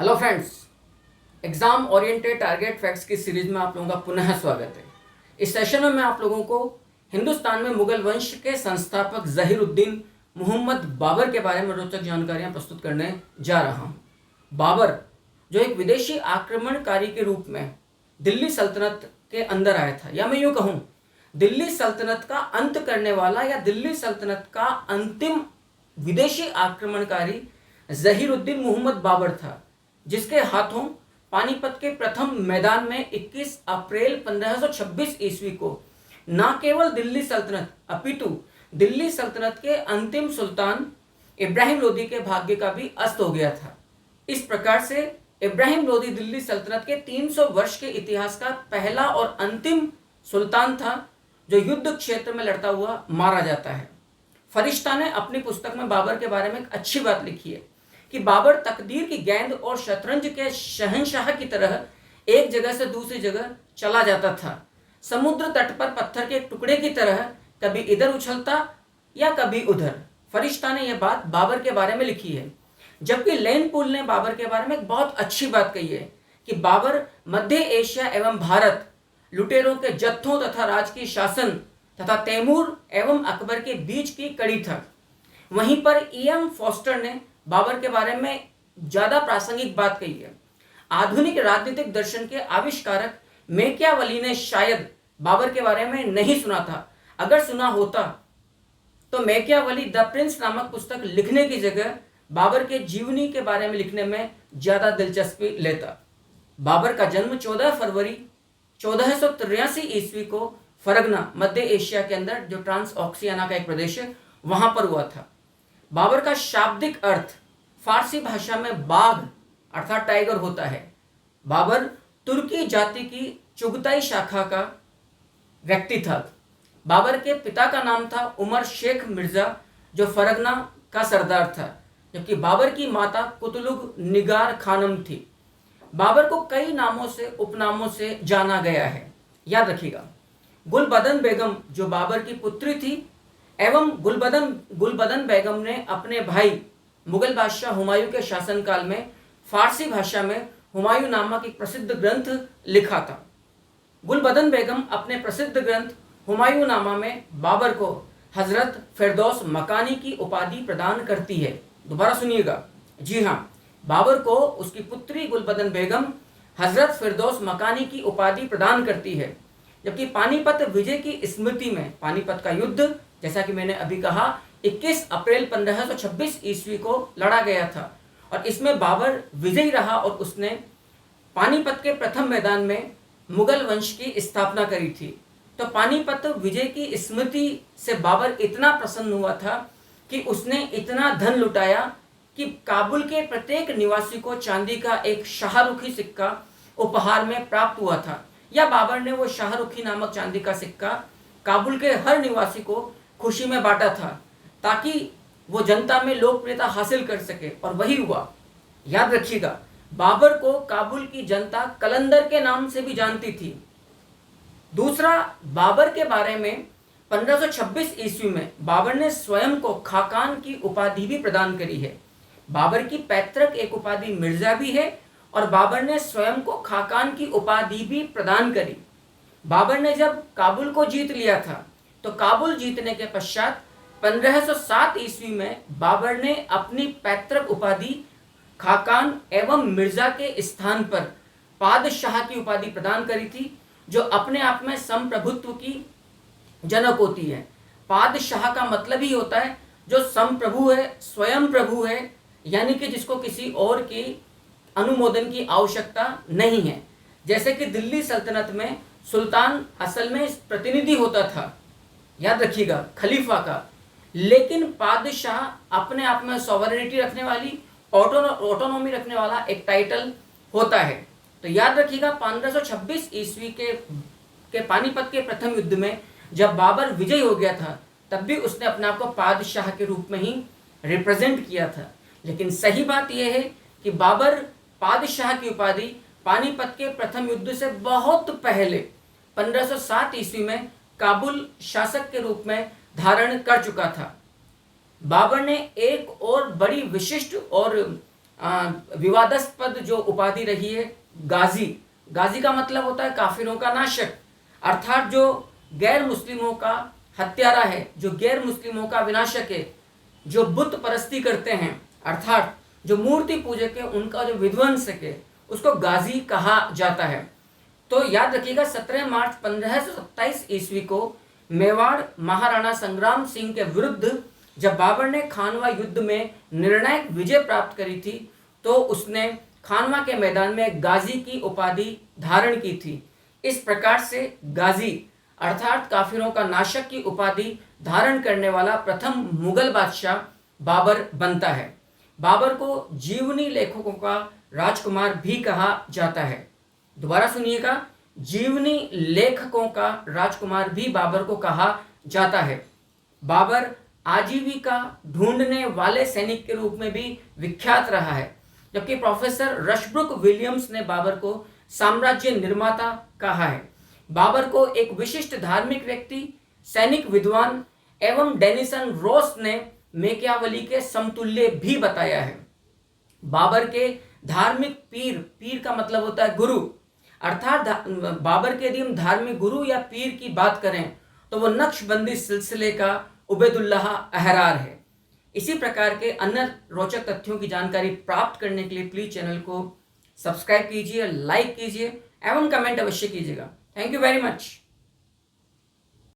Hello friends, exam oriented target facts की series में आप लोगों का पुनः स्वागत है। इस सेशन में मैं आप लोगों को हिंदुस्तान में मुगल वंश के संस्थापक ज़हीरुद्दीन मुहम्मद बाबर के बारे में रोचक जानकारियां प्रस्तुत करने जा रहा हूं। बाबर जो एक विदेशी आक्रमणकारी के रूप में दिल्ली सल्तनत के अंदर आया था, या मैं यूँ कहूँ दिल्ली सल्तनत का अंत करने वाला या दिल्ली सल्तनत का अंतिम विदेशी आक्रमणकारी ज़हीरुद्दीन मुहम्मद बाबर था, जिसके हाथों पानीपत के प्रथम मैदान में 21 अप्रैल 1526 ईस्वी को न केवल दिल्ली सल्तनत अपितु दिल्ली सल्तनत के अंतिम सुल्तान इब्राहिम लोदी के भाग्य का भी अस्त हो गया था। इस प्रकार से इब्राहिम लोदी दिल्ली सल्तनत के 300 वर्ष के इतिहास का पहला और अंतिम सुल्तान था जो युद्ध क्षेत्र में लड़ता हुआ मारा जाता है। फरिश्ता ने अपनी पुस्तक में बाबर के बारे में एक अच्छी बात लिखी है कि बाबर तकदीर की गेंद और शतरंज के शहंशाह की तरह एक जगह से दूसरी जगह चला जाता था। समुद्र तट पर पत्थर के टुकड़े की तरह कभी इधर उछलता या कभी उधर। फरिश्ता ने यह बात बाबर के बारे में लिखी है। जबकि लेन पुल ने बाबर के बारे में एक बहुत अच्छी बात कही है कि बाबर मध्य एशिया एवं भारत लुटेरों के जत्थों तथा राजकीय शासन तथा तैमूर एवं अकबर के बीच की कड़ी था। वहीं पर E.M. फॉस्टर ने बाबर के बारे में ज्यादा प्रासंगिक बात कही है। आधुनिक राजनीतिक दर्शन के आविष्कारक मैकियावेली ने शायद बाबर के बारे में नहीं सुना था। अगर सुना होता तो मैकियावेली द प्रिंस नामक पुस्तक लिखने की जगह बाबर के जीवनी के बारे में लिखने में ज्यादा दिलचस्पी लेता। बाबर का जन्म 14 फरवरी 1483 ईस्वी को फरगना मध्य एशिया के अंदर जो ट्रांस ऑक्सियाना का एक प्रदेश है वहां पर हुआ था। बाबर का शाब्दिक अर्थ फारसी भाषा में बाघ अर्थात टाइगर होता है। बाबर तुर्की जाति की चुगताई शाखा का व्यक्ति था। बाबर के पिता का नाम था उमर शेख मिर्जा जो फरगना का सरदार था, जबकि बाबर की माता कुतलुग निगार खानम थी। बाबर को कई नामों से उपनामों से जाना गया है, याद रखिएगा। गुलबदन बेगम जो बाबर की पुत्री थी एवं गुलबदन बेगम ने अपने भाई मुगल बादशाह हुमायूं के शासनकाल में फारसी भाषा में हुमायूं नामक एक प्रसिद्ध ग्रंथ लिखा था। गुलबदन बेगम अपने प्रसिद्ध ग्रंथ हुमायूं नामा में बाबर को हजरत फिरदौस मकानी की उपाधि प्रदान करती है। दोबारा सुनिएगा, जी हाँ, बाबर को उसकी पुत्री गुलबदन बेगम हजरत फिरदौस मकानी की उपाधि प्रदान करती है। जबकि पानीपत विजय की स्मृति में पानीपत का युद्ध, जैसा कि मैंने अभी कहा, 21 अप्रैल 1526 ईस्वी को लड़ा गया था और इसमें बाबर विजयी रहा और उसने पानीपत के प्रथम मैदान में मुगल वंश की स्थापना करी थी। तो पानीपत विजय की स्मृति से बाबर इतना प्रसन्न हुआ था कि उसने इतना धन लुटाया कि काबुल के प्रत्येक निवासी को चांदी का एक शाहरुखी सिक्का उपहार में प्राप्त हुआ था, या बाबर ने वो शाहरुखी नामक चांदी का सिक्का काबुल के हर निवासी को खुशी में बांटा था ताकि वो जनता में लोकप्रियता हासिल कर सके, और वही हुआ। याद रखिएगा, बाबर को काबुल की जनता कलंदर के नाम से भी जानती थी। दूसरा, बाबर के बारे में 1526 ईस्वी में बाबर ने स्वयं को खाकान की उपाधि भी प्रदान करी है। बाबर की पैतृक एक उपाधि मिर्जा भी है और बाबर ने स्वयं को खाकान की उपाधि भी प्रदान करी। बाबर ने जब काबुल को जीत लिया था तो काबुल जीतने के पश्चात 1507 ईस्वी में बाबर ने अपनी पैतृक उपाधि खाकान एवं मिर्जा के स्थान पर पादशाह की उपाधि प्रदान करी थी, जो अपने आप में संप्रभुत्व की जनक होती है। पादशाह का मतलब ही होता है जो संप्रभु है, स्वयं प्रभु है, यानी कि जिसको किसी और की अनुमोदन की आवश्यकता नहीं है। जैसे कि दिल्ली सल्तनत में सुल्तान असल में प्रतिनिधि होता था, याद रखिएगा, खलीफा का, लेकिन पादशाह अपने आप में सॉवरेनिटी रखने वाली, ऑटोनॉमी रखने वाला एक टाइटल होता है। तो याद रखिएगा, 1526 ईस्वी के पानीपत के प्रथम युद्ध में जब बाबर विजयी हो गया था तब भी उसने अपने आप को पादशाह के रूप में ही रिप्रेजेंट किया था। लेकिन सही बात यह है कि बाबर पादशाह की उपाधि पानीपत के प्रथम युद्ध से बहुत पहले 1507 ईस्वी में काबुल शासक के रूप में धारण कर चुका था। बाबर ने एक और बड़ी विशिष्ट और विवादास्पद जो उपाधि रही है गाजी। गाजी का मतलब होता है काफिरों का नाशक, अर्थात जो गैर मुस्लिमों का हत्यारा है, जो गैर मुस्लिमों का विनाशक है, जो बुत परस्ती करते हैं अर्थात जो मूर्ति पूजक है उनका जो विध्वंसक है, उसको गाजी कहा जाता है। तो याद रखिएगा 17 मार्च 1527 ईस्वी को मेवाड़ महाराणा संग्राम सिंह के विरुद्ध जब बाबर ने खानवा युद्ध में निर्णायक विजय प्राप्त करी थी, तो उसने खानवा के मैदान में गाजी की उपाधि धारण की थी। इस प्रकार से गाजी अर्थात काफिरों का नाशक की उपाधि धारण करने वाला प्रथम मुगल बादशाह बाबर बनता है। बाबर को जीवनी लेखकों का राजकुमार भी कहा जाता है। दोबारा सुनिएगा, जीवनी लेखकों का राजकुमार भी बाबर को कहा जाता है। बाबर आजीविका ढूंढने वाले सैनिक के रूप में भी विख्यात रहा है, जबकि प्रोफेसर रशब्रुक विलियम्स ने बाबर को साम्राज्य निर्माता कहा है। बाबर को एक विशिष्ट धार्मिक व्यक्ति, सैनिक विद्वान एवं डेनिसन रॉस ने मेकियावली के समतुल्य भी बताया है। बाबर के धार्मिक पीर, पीर का मतलब होता है गुरु, अर्थात बाबर के यदि हम धार्मिक गुरु या पीर की बात करें तो वो नक्शबंदी सिलसिले का उबैदुल्लाह अहरार है। इसी प्रकार के अन्य रोचक तथ्यों की जानकारी प्राप्त करने के लिए प्लीज चैनल को सब्सक्राइब कीजिए, लाइक कीजिए एवं कमेंट अवश्य कीजिएगा। Thank you very much.